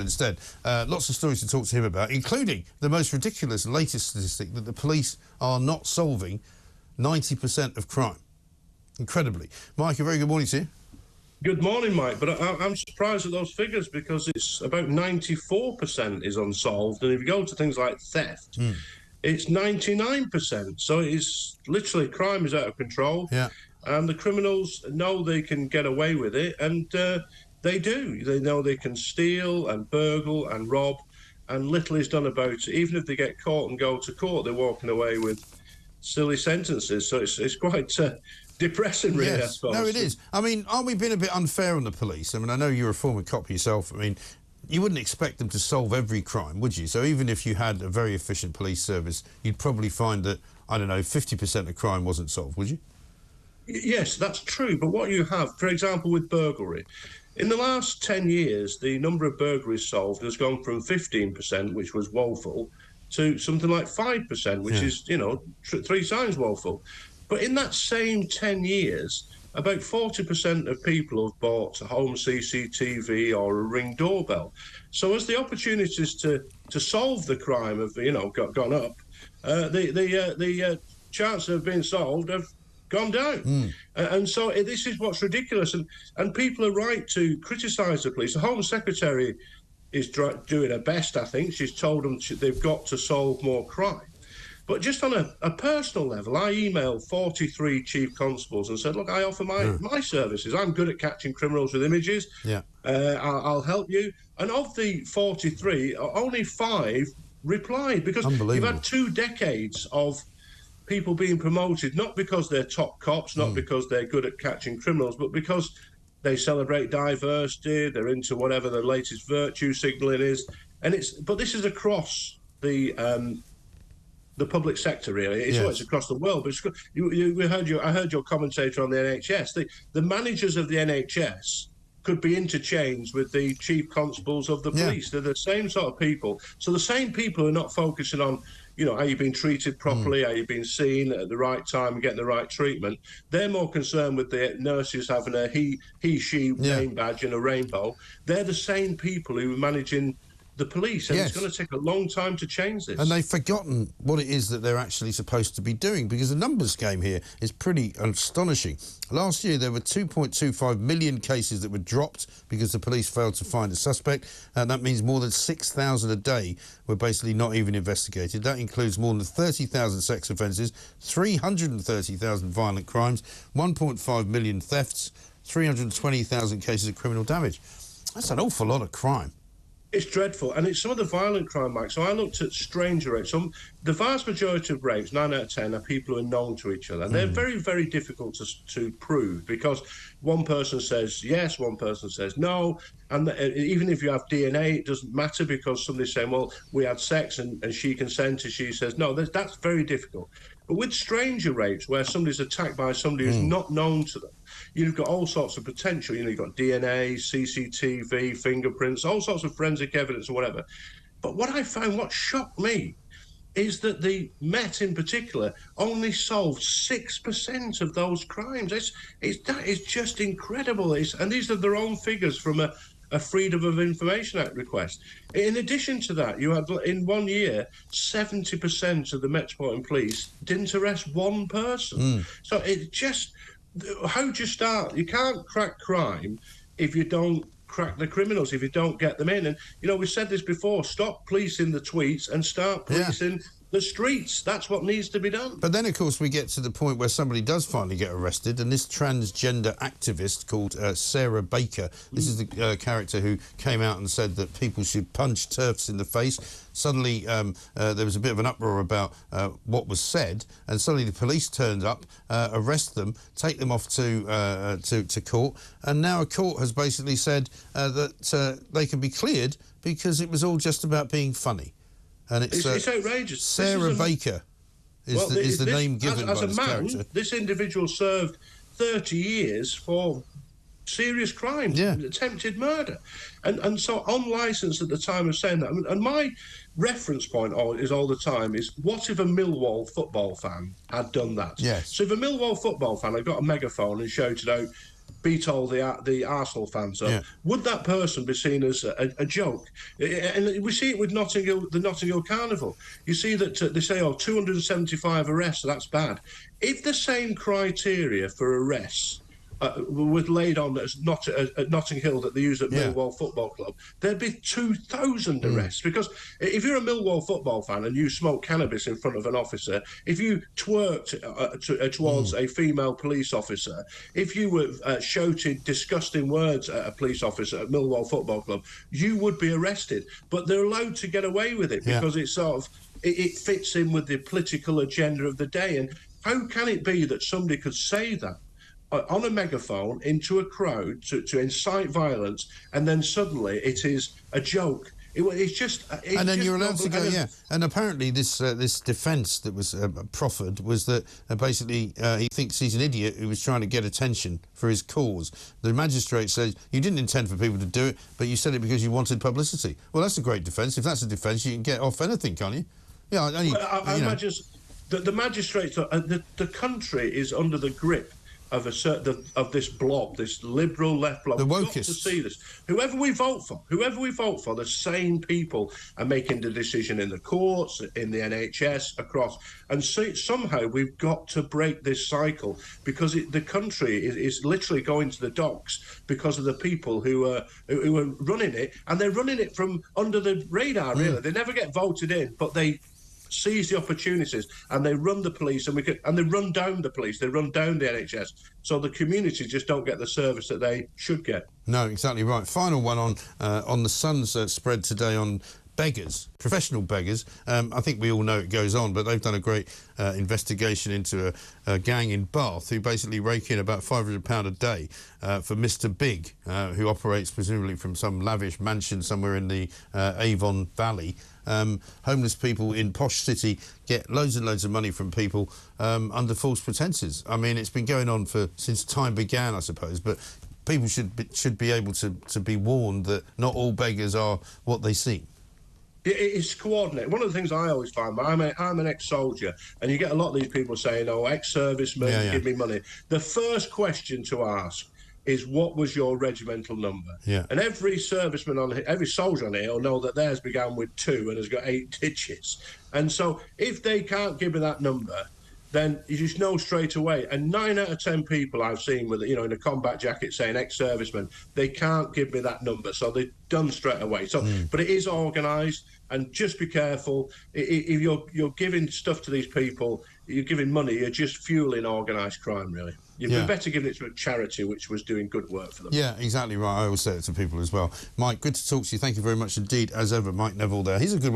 instead. Lots of stories to talk to him about, including the most ridiculous latest statistic that the police are not solving 90% of crime. Incredibly. Mike, a very good morning to you. Good morning, Mike, but I'm surprised at those figures because it's about 94% is unsolved, and if you go to things like theft, it's 99%. So it's literally crime is out of control, and the criminals know they can get away with it, and they do. They know they can steal and burgle and rob, and little is done about it. Even if they get caught and go to court, they're walking away with silly sentences. So it's quite depressing, really, I suppose. No, it is. I mean, aren't we being a bit unfair on the police? I mean, I know you're a former cop yourself. I mean, you wouldn't expect them to solve every crime, would you? So even if you had a very efficient police service, you'd probably find that, I don't know, 50% of crime wasn't solved, would you? Yes, that's true. But what you have, for example, with burglary, in the last 10 years, the number of burglaries solved has gone from 15%, which was woeful, to something like 5%, which is, you know, 3 times woeful. But in that same 10 years, about 40% of people have bought a home CCTV or a Ring doorbell. So as the opportunities to solve the crime have, you know, gone up, the chances of being solved have gone down. And so this is what's ridiculous. And people are right to criticise the police. The Home Secretary is doing her best, I think. She's told them they've got to solve more crime. But just on a personal level, I emailed 43 chief constables and said, look, I offer my services. I'm good at catching criminals with images. I'll help you. And of the 43, only 5 replied, because you've had 2 decades of people being promoted, not because they're top cops, not because they're good at catching criminals, but because they celebrate diversity, they're into whatever the latest virtue signalling is. But this is across the public sector, really. It's across the world. But I heard your commentator on the NHS. The managers of the NHS could be interchanged with the chief constables of the police. They're the same sort of people. So the same people are not focusing on, you know, are you being treated properly? Are you being seen at the right time and getting the right treatment? They're more concerned with the nurses having a she name badge and a rainbow. They're the same people who are managing the police, and it's going to take a long time to change this. And they've forgotten what it is that they're actually supposed to be doing, because the numbers game here is pretty astonishing. Last year, there were 2.25 million cases that were dropped because the police failed to find a suspect, and that means more than 6,000 a day were basically not even investigated. That includes more than 30,000 sex offences, 330,000 violent crimes, 1.5 million thefts, 320,000 cases of criminal damage. That's an awful lot of crime. It's dreadful, and it's some of the violent crime, Mike. So I looked at stranger rapes. The vast majority of rapes, 9 out of 10, are people who are known to each other. And they're very, very difficult to prove, because one person says yes, one person says no. And even if you have DNA, it doesn't matter, because somebody's saying, well, we had sex and she consented, she says no. That's very difficult. But with stranger rapes, where somebody's attacked by somebody who's not known to them, you've got all sorts of potential. You know, you've got DNA, CCTV, fingerprints, all sorts of forensic evidence or whatever. But what I found, what shocked me, is that the Met in particular only solved 6% of those crimes. That is just incredible. And these are their own figures from a Freedom of Information Act request. In addition to that, you had, in 1 year, 70% of the Metropolitan Police didn't arrest one person. So it just... How do you start? You can't crack crime if you don't crack the criminals, if you don't get them in. And, you know, we said this before, stop policing the tweets and start policing the streets. That's what needs to be done. But then, of course, we get to the point where somebody does finally get arrested, and this transgender activist called Sarah Baker, this is the character who came out and said that people should punch TERFs in the face. Suddenly, there was a bit of an uproar about what was said, and suddenly the police turned up, arrest them, take them off to court, and now a court has basically said that they can be cleared because it was all just about being funny. And it's outrageous. Sarah Baker is the name given by this character. This individual served 30 years for serious crimes, attempted murder. And so on licence at the time of saying that, and my reference point is all the time is, what if a Millwall football fan had done that? Yes. So if a Millwall football fan had got a megaphone and shouted out, beat all the Arsenal fans up, would that person be seen as a joke? And we see it with the Notting Hill Carnival. You see that they say, 275 arrests, so that's bad. If the same criteria for arrests was laid on at Notting Hill that they use at Millwall Football Club, there'd be 2,000 arrests. Because if you're a Millwall football fan and you smoke cannabis in front of an officer, if you twerked towards a female police officer, if you were shouted disgusting words at a police officer at Millwall Football Club, you would be arrested. But they're allowed to get away with it because it's sort of it fits in with the political agenda of the day. And how can it be that somebody could say that on a megaphone into a crowd to incite violence, and then suddenly it is a joke? It's just... and then you're allowed to go, And apparently this defence that was proffered was that basically he thinks he's an idiot who was trying to get attention for his cause. The magistrate says, you didn't intend for people to do it, but you said it because you wanted publicity. Well, that's a great defence. If that's a defence, you can get off anything, can't you? Yeah, I imagine the magistrates... the country is under the grip of this blob, this liberal left blob. The We've wokists. got to see this. Whoever we vote for, the same people are making the decision in the courts, in the NHS, across. And somehow we've got to break this cycle, because the country is literally going to the docks because of the people who are running it, and they're running it from under the radar. Really, they never get voted in, but they seize the opportunities, and they run the police, and they run down the police, they run down the NHS, so the community just don't get the service that they should get. No, exactly right. Final one on the Sun's spread today on beggars, professional beggars. I think we all know it goes on, but they've done a great investigation into a gang in Bath who basically rake in about £500 a day for Mr. Big, who operates presumably from some lavish mansion somewhere in the Avon Valley. Homeless people in posh city get loads and loads of money from people under false pretences. I mean, it's been going on since time began, I suppose, but people should be able to be warned that not all beggars are what they seem. It's coordinated. One of the things I always find, I'm an ex-soldier, and you get a lot of these people saying, ex-servicemen, give me money. The first question to ask is, what was your regimental number? And every serviceman every soldier on here will know that theirs began with 2 and has got 8 digits. And so if they can't give me that number, then you just know straight away. And 9 out of 10 people I've seen with, in a combat jacket saying ex-serviceman, they can't give me that number, so they're done straight away. So, but it is organised, and just be careful. If you're giving stuff to these people, you're giving money, you're just fueling organised crime, really. You'd be better giving it to a charity which was doing good work for them. Yeah, exactly right. I always say it to people as well. Mike, good to talk to you. Thank you very much indeed, as ever. Mike Neville there. He's a good one.